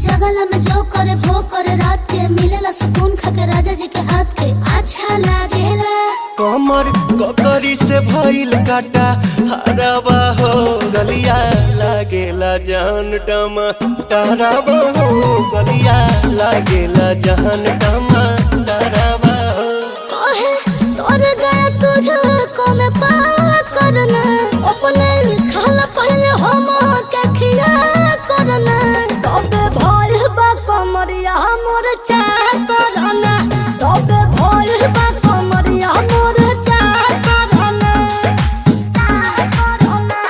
जगला में जो करे वो करे रात के मिलेला सुकून खाके राजा जी के हाथ के अच्छा लागेला। कमर ककरी से भइल काटा हराबा हो गलिया लागेला जान टमाटराबा हो गलिया लागेला जान टमाटराबा हो। कहे तोर गया तुझको मैं पार करना अपने खाला पहले हम के खिया करना तबे भइल बा कमरिया मोर चाह करना तबे भइल बा कमरिया मोर चाह करना चाह करना।